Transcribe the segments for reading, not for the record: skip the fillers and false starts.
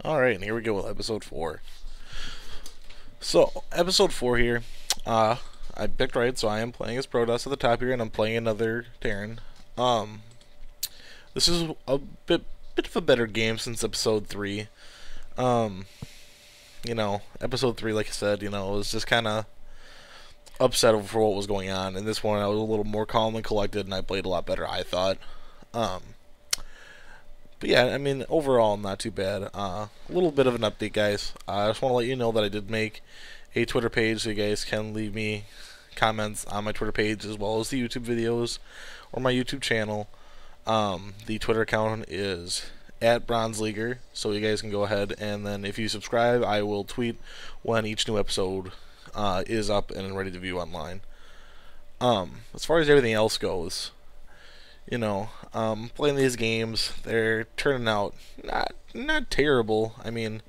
Alright, and here we go with episode 4. So, episode 4 here, I picked right, so I am playing as Protoss at the top here, and I'm playing another Terran. Um, this is a bit of a better game since episode 3. Um, episode 3, like I said, was just kind of upset over what was going on. In this one, I was a little more calm and collected, and I played a lot better, I thought. Um, But yeah, I mean, overall, not too bad. A little bit of an update, guys. I just want to let you know that I did make a Twitter page, so you guys can leave me comments on my Twitter page as well as the YouTube videos or my YouTube channel. The Twitter account is at BronzeLeaguer, so you guys can go ahead and then if you subscribe, I will tweet when each new episode is up and ready to view online. As far as everything else goes, playing these games, they're turning out not terrible. I mean,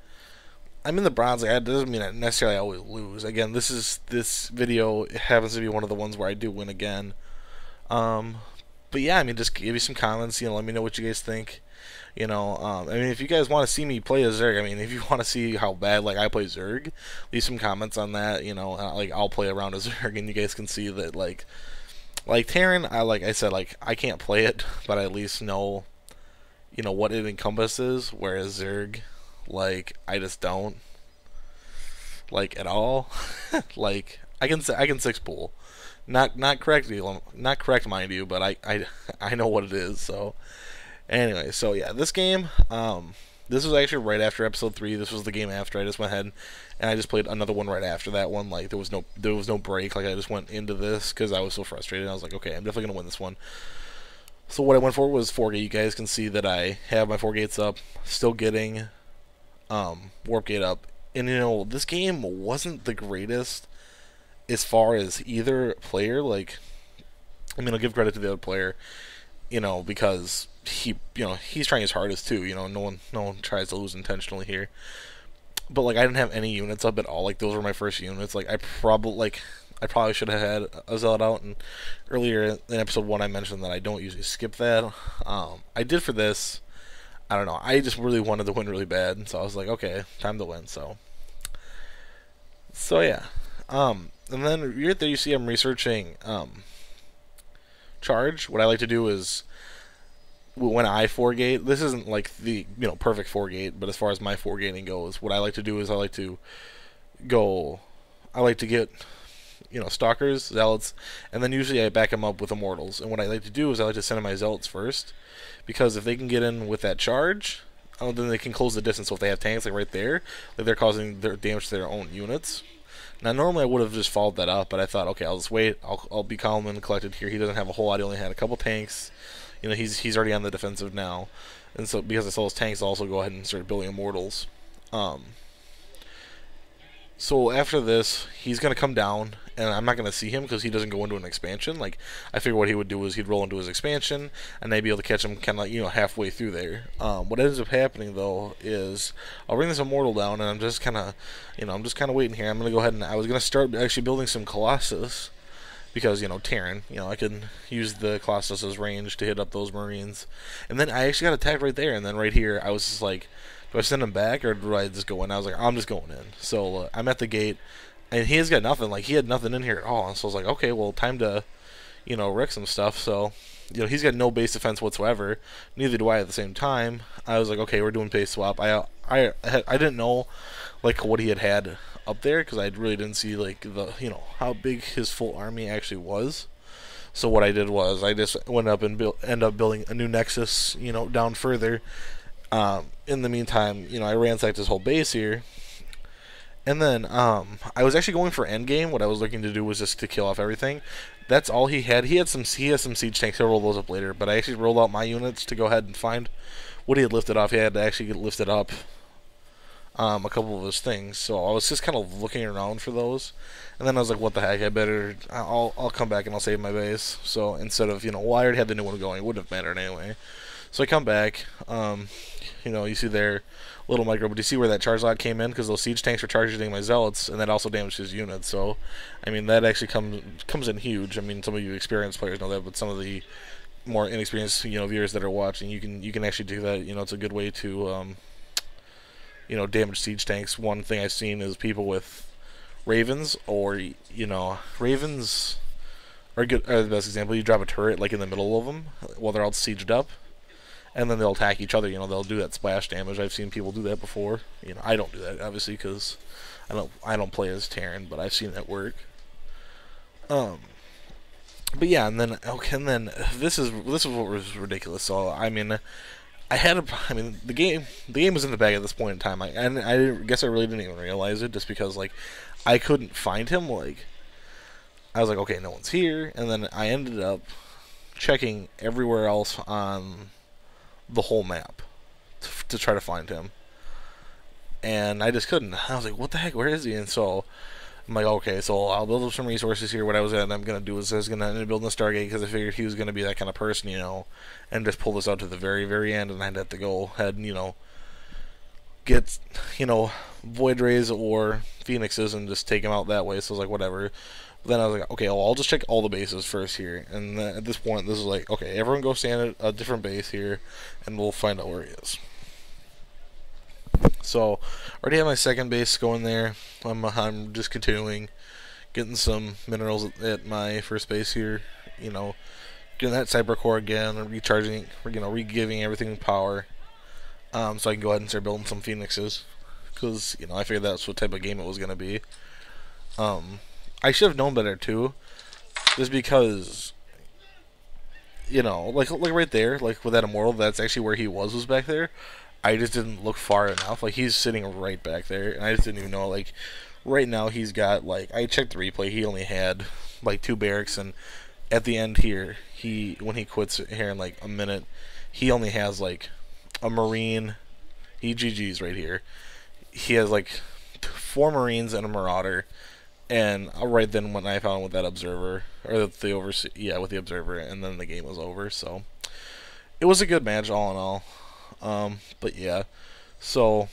I'm in the bronze. That doesn't mean I necessarily always lose. Again, this video happens to be one of the ones where I do win again. But yeah, I mean, just give you some comments. Let me know what you guys think. I mean, if you guys want to see me play as Zerg, I mean, if you want to see how bad I play Zerg, leave some comments on that. I'll play around as Zerg, and you guys can see that like Terran, I said, I can't play it, but I at least know, what it encompasses. Whereas Zerg, I just don't, at all. I can six pool, not correctly, not correct, mind you, but I know what it is. So anyway, so yeah, this game, this was actually right after episode 3. This was the game after. I just went ahead and I just played another one right after that one. There was no break. I just went into this because I was so frustrated. I was like, okay, I'm definitely gonna win this one. So what I went for was 4 gate. You guys can see that I have my 4 gates up, still getting warp gate up. And this game wasn't the greatest as far as either player. I mean, I'll give credit to the other player, because he's trying his hardest too. No one tries to lose intentionally here. But I didn't have any units up at all. Those were my first units. I probably should have had a zealot out. And earlier in episode 1, I mentioned that I don't usually skip that. I did for this. I don't know. I just really wanted to win really bad, so I was like, okay, time to win. So yeah. And then right there, you see I'm researching charge. What I like to do is, when I 4 gate, this isn't the perfect 4 gate, but as far as my 4 gating goes, what I like to do is I like to get stalkers, zealots, and then usually I back them up with immortals. And what I like to do is I like to send in my zealots first, because if they can get in with that charge, then they can close the distance. So if they have tanks right there, they're causing their damage to their own units. Now, normally I would have just followed that up, but I thought, okay, I'll just wait. I'll be calm and collected here. He doesn't have a whole lot. He only had a couple tanks. He's already on the defensive now, and so because I saw his tanks, I'll also go ahead and start building immortals. So after this, he's gonna come down, and I'm not gonna see him because he doesn't go into an expansion. I figure what he would do is he'd roll into his expansion, and I'd be able to catch him kind of halfway through there. What ends up happening though is I'll bring this immortal down, and I'm just kind of waiting here. I'm gonna go ahead and I was gonna start actually building some Colossus. Because, Terran, I could use the Colossus's range to hit up those Marines. And then I actually got attacked right there. And then right here, I was just like, do I send him back or do I just go in? I was like, I'm just going in. So I'm at the gate, and he has got nothing. He had nothing in here at all. And so I was like, okay, well, time to, wreck some stuff. So, he's got no base defense whatsoever. Neither do I at the same time. I was like, okay, we're doing base swap. I didn't know, what he had up there, because I really didn't see how big his full army actually was. So what I did was I just went up and end up building a new nexus, down further. In the meantime, I ransacked his whole base here, and then I was actually going for endgame. What I was looking to do was just to kill off everything. That's all he had. He has some siege tanks. I'll roll those up later. But I actually rolled out my units to go ahead and find what he had lifted off. He had to actually get lifted up a couple of his things, so I was just kind of looking around for those, and then I was like, what the heck, I'll come back and I'll save my base. So instead of, well, I already had the new one going, it wouldn't have mattered anyway. So I come back, you see there, little micro, but you see where that charge lot came in, because those siege tanks were charging my zealots, and that also damaged his units. So, I mean, that actually comes in huge. I mean, some of you experienced players know that, but some of the more inexperienced, viewers that are watching, you can actually do that. It's a good way to damaged siege tanks. One thing I've seen is people with ravens, or ravens are the best example. You drop a turret like in the middle of them while they're all sieged up, and then they'll attack each other. They'll do that splash damage. I've seen people do that before. I don't do that obviously because I don't play as Terran, but I've seen that work. But yeah, and then this is what was ridiculous. So the game was in the bag at this point in time. I guess I really didn't even realize it, just because like I couldn't find him. Like I was like, okay, no one's here, and then I ended up checking everywhere else on the whole map to try to find him, and I just couldn't. I was like, what the heck? Where is he? And so I'm like, okay, so I'll build up some resources here. What I was going to do is I was going to end up building a Stargate because I figured he was going to be that kind of person, and just pull this out to the very, very end, and I'd have to go ahead and, get, Void Rays or Phoenixes and just take them out that way. So I was like, whatever. But then I was like, okay, well, I'll just check all the bases first here. And then at this point, this is like, okay, everyone go stand at a different base here, and we'll find out where he is. So, already have my second base going there. I'm just continuing, getting some minerals at my first base here. Getting that cyber core again, recharging, re-giving everything power. So I can go ahead and start building some phoenixes, because I figured that's what type of game it was gonna be. I should have known better too, just because like right there, like with that immortal, that's actually where he was back there. I just didn't look far enough. Like, he's sitting right back there, and I just didn't even know. Like, right now he's got, like, I checked the replay, he only had like 2 barracks, and at the end here, when he quits here in like a minute, he only has like a marine. He GG's right here. He has like 4 marines and a marauder, and right then when I found him with that observer, or with the observer, and then the game was over. So it was a good match all in all. But yeah, so